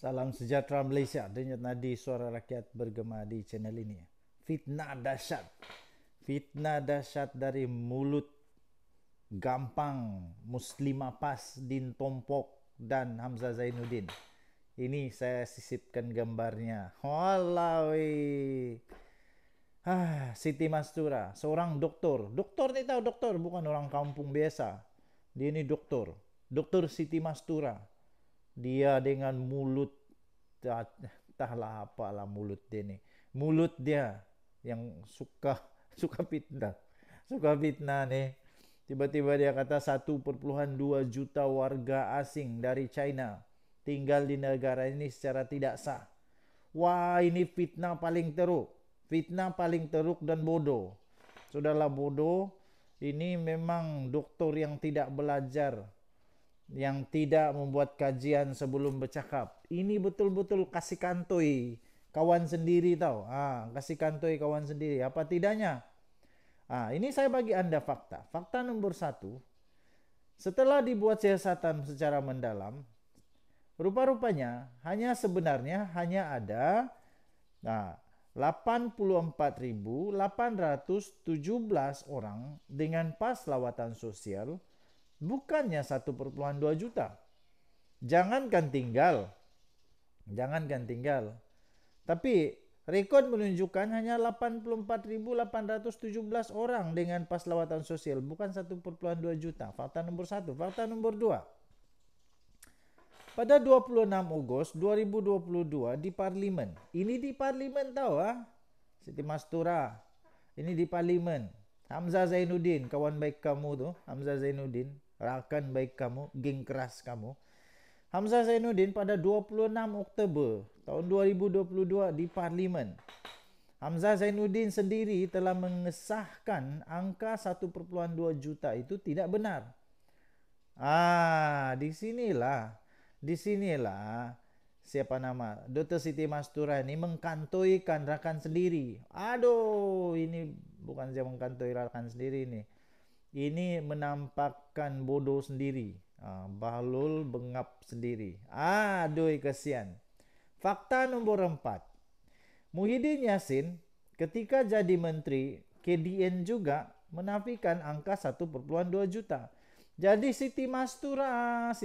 Salam sejahtera Malaysia. Denyut nadi suara rakyat bergema di channel ini. Fitnah dahsyat. Fitnah dahsyat dari mulut Gampang, Muslima Pas, Din Tompok dan Hamzah Zainuddin. Ini saya sisipkan gambarnya. Wallahi. Siti Mastura, seorang doktor. Doktor ni tahu doktor, bukan orang kampung biasa. Dia ni doktor. Doktor Siti Mastura. Dia dengan mulut, entahlah apalah mulut dia ni. Mulut dia yang suka suka fitnah. Suka fitnah ni. Tiba-tiba dia kata 1,2 juta warga asing dari China tinggal di negara ini secara tidak sah. Wah, ini fitnah paling teruk. Fitnah paling teruk dan bodoh. Sudahlah bodoh, ini memang doktor yang tidak belajar, yang tidak membuat kajian sebelum bercakap. Ini betul-betul kasih kantoi kawan sendiri tau. Kasih kantoi kawan sendiri. Apa tidaknya? Ini saya bagi Anda fakta. Fakta nomor 1. Setelah dibuat siasatan secara mendalam, rupa-rupanya sebenarnya hanya ada 84.817 orang dengan pas lawatan sosial, bukannya 1,2 juta. Jangankan tinggal. Tapi rekod menunjukkan hanya 84.817 orang dengan pas lawatan sosial, bukan 1,2 juta. Fakta nomor 1. Fakta nomor 2. Pada 26 Ogos 2022 di Parlimen. Ini di Parlimen tahu Siti Mastura. Ini di Parlimen. Hamzah Zainuddin, kawan baik kamu tu. Hamzah Zainuddin, rakan baik kamu, geng keras kamu. Hamzah Zainuddin pada 26 Oktober tahun 2022 di Parlimen. Hamzah Zainuddin sendiri telah mengesahkan angka 1,2 juta itu tidak benar. Disinilah siapa nama Dr. Siti Mastura ini mengkantoikan rakan sendiri. Aduh, ini bukan saya mengkantoi rakan sendiri ini. Ini menampakkan bodoh sendiri. Bahlul bengap sendiri. Aduh, kesian. Fakta nomor 4. Muhyiddin Yassin ketika jadi menteri KDN juga menafikan angka 1,2 juta. Jadi Siti Mastura,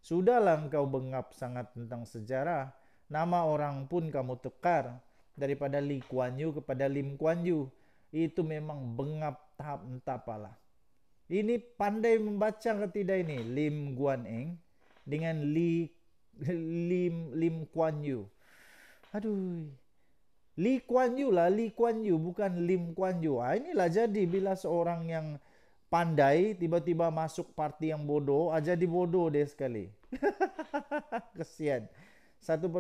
sudahlah engkau bengap sangat tentang sejarah. Nama orang pun kamu tukar daripada Lee Kuan Yew kepada Lim Kuan Yew. Itu memang bengap tahap entah apalah. Ini pandai membaca ke tidak ini? Lim Guan Eng dengan Lim Kuan Yew. Aduh. Lee Kuan Yew lah, Lee Kuan Yew bukan Lim Kuan Yew. Inilah jadi bila seorang yang pandai tiba-tiba masuk parti yang bodoh, jadi bodoh dia sekali. Kesian. 1,2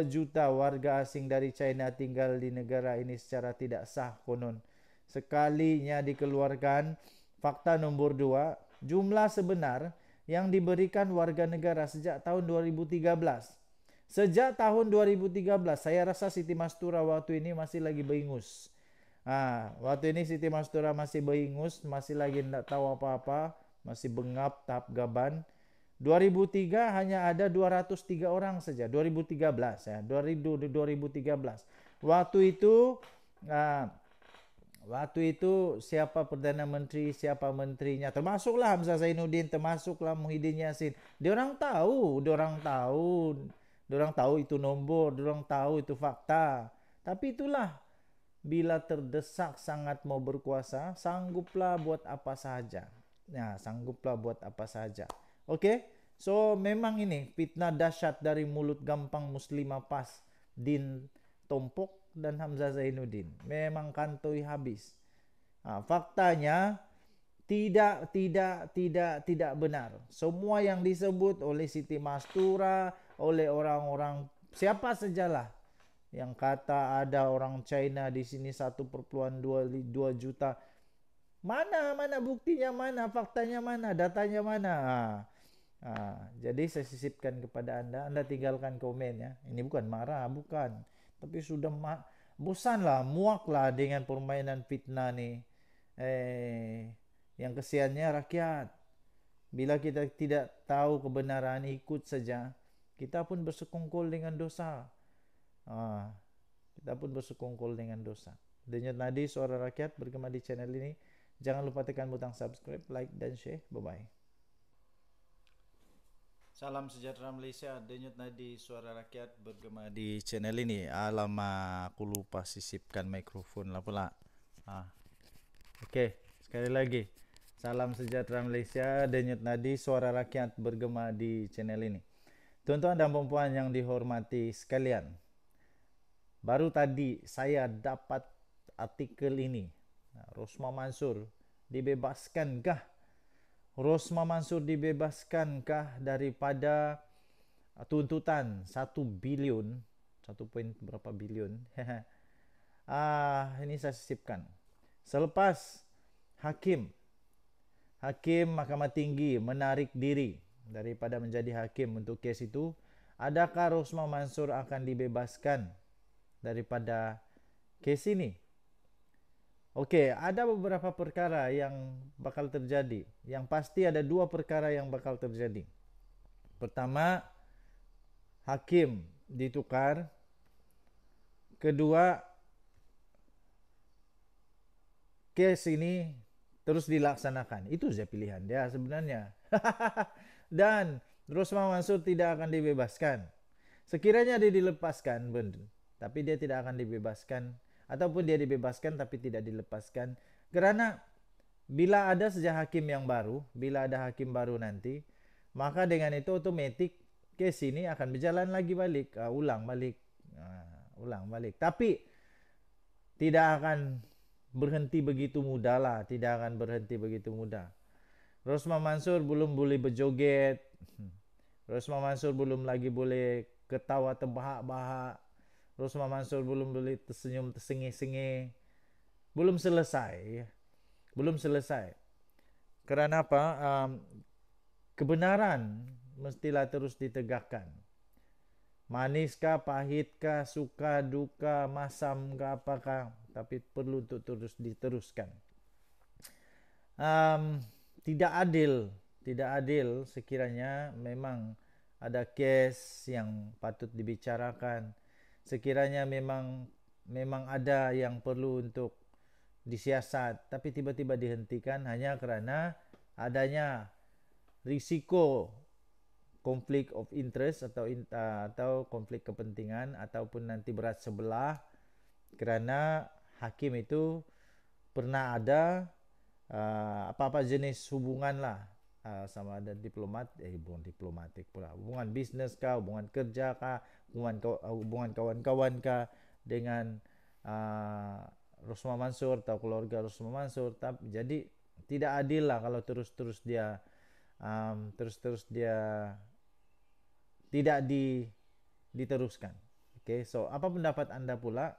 juta warga asing dari China tinggal di negara ini secara tidak sah konon. Sekalinya dikeluarkan. Fakta nomor 2, jumlah sebenar yang diberikan warga negara sejak tahun 2013. Sejak tahun 2013, saya rasa Siti Mastura waktu ini masih lagi beringus. Waktu ini Siti Mastura masih beringus, masih lagi tidak tahu apa-apa, masih bengap tahap gaban. 2003 hanya ada 203 orang saja. 2013 ya, 2013. Waktu itu siapa Perdana Menteri, siapa menterinya, termasuklah Hamzah Zainuddin, termasuklah Muhyiddin Yassin. Diorang tahu itu nombor, diorang tahu itu fakta. Tapi itulah, bila terdesak sangat mau berkuasa, sangguplah buat apa saja. Okey? So memang ini fitnah dahsyat dari mulut Gampang, Muslima Pas, Din Tompok dan Hamzah Zainuddin. Memang kantoi habis. Faktanya tidak benar. Semua yang disebut oleh Siti Mastura, oleh orang-orang siapa sajalah yang kata ada orang China di sini 1,2 juta. Mana buktinya, mana faktanya, mana datanya, mana? Jadi saya sisipkan kepada Anda tinggalkan komen ya. Ini bukan marah, bukan. Tapi sudah bosanlah, muaklah dengan permainan fitnah ni. Yang kesiannya rakyat. Bila kita tidak tahu kebenaran, ikut saja. kita pun bersekongkol dengan dosa. Ah, kita pun bersekongkol dengan dosa. Denyut nadi suara rakyat bergema di channel ini. Jangan lupa tekan butang subscribe, like, dan share. Bye-bye. Salam sejahtera Malaysia, denyut nadi suara rakyat bergema di channel ini. Alamak, aku lupa sisipkan mikrofon lah pula. Oke, sekali lagi. Salam sejahtera Malaysia, denyut nadi suara rakyat bergema di channel ini. Tuan-tuan dan puan-puan yang dihormati sekalian, baru tadi saya dapat artikel ini. Rosmah Mansur dibebaskankah? Rosmah Mansur dibebaskankah daripada tuntutan 1 bilion, 1 point berapa bilion? Ini saya sisipkan. Selepas Hakim Mahkamah Tinggi menarik diri daripada menjadi hakim untuk kes itu, adakah Rosmah Mansur akan dibebaskan daripada kes ini? Okey, ada beberapa perkara yang bakal terjadi. Yang pasti ada 2 perkara yang bakal terjadi. Pertama, hakim ditukar. Kedua, kes ini terus dilaksanakan. Itu saja pilihan dia sebenarnya. Dan Rosmah Mansur tidak akan dibebaskan. Sekiranya dia dilepaskan, tapi dia tidak akan dibebaskan, ataupun dia dibebaskan tapi tidak dilepaskan, kerana bila ada sejak hakim yang baru, bila ada hakim baru nanti, maka dengan itu otomatis kes ini akan berjalan lagi balik, ulang balik. Tapi tidak akan berhenti begitu mudah lah, tidak akan berhenti begitu mudah. Rosmah Mansur belum boleh berjoget, Rosmah Mansur belum lagi boleh ketawa terbahak-bahak, Rosmah Mansur belum boleh tersenyum tersengih-sengih. Belum selesai. Kerana apa? Kebenaran mestilah terus ditegakkan. Maniskah, pahitkah, suka, duka, masam ke apakah, tapi perlu untuk terus diteruskan. Tidak adil sekiranya memang ada kes yang patut dibicarakan. Sekiranya memang ada yang perlu untuk disiasat, tapi tiba-tiba dihentikan hanya kerana adanya risiko konflik of interest atau konflik kepentingan, ataupun nanti berat sebelah, kerana hakim itu pernah ada apa-apa jenis hubungan lah, sama ada bukan diplomatik pula, hubungan bisnes kah, hubungan kerja kah, hubungan kawan-kawan kah dengan Rosmah Mansur atau keluarga Rosmah Mansur. Jadi tidak adil lah kalau terus-terus dia tidak diteruskan. Okay, so apa pendapat anda pula?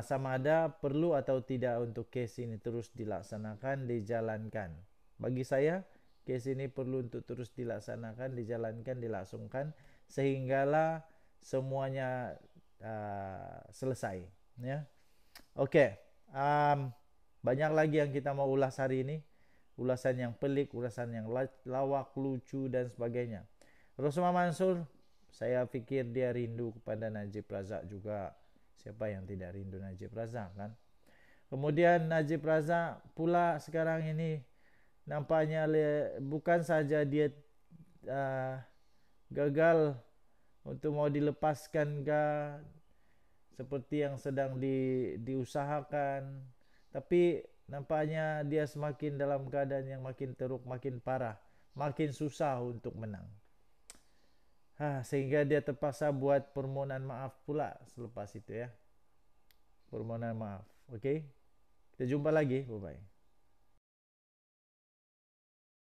Sama ada perlu atau tidak untuk kes ini terus dilaksanakan, dijalankan? Bagi saya, kes ini perlu untuk terus dilaksanakan, dijalankan, dilangsungkan, sehinggalah semuanya selesai. Ya, oke. Banyak lagi yang kita mau ulas hari ini. Ulasan yang pelik, ulasan yang lawak, lucu dan sebagainya. Rosmah Mansur, saya fikir dia rindu kepada Najib Razak juga. Siapa yang tidak rindu Najib Razak kan? Kemudian Najib Razak pula sekarang ini nampaknya bukan saja dia gagal untuk mau dilepaskan seperti yang sedang diusahakan, tapi nampaknya dia semakin dalam keadaan yang makin teruk, makin parah, makin susah untuk menang. Sehingga dia terpaksa buat permohonan maaf pula selepas itu ya. Permohonan maaf. Okey. Kita jumpa lagi. Bye-bye.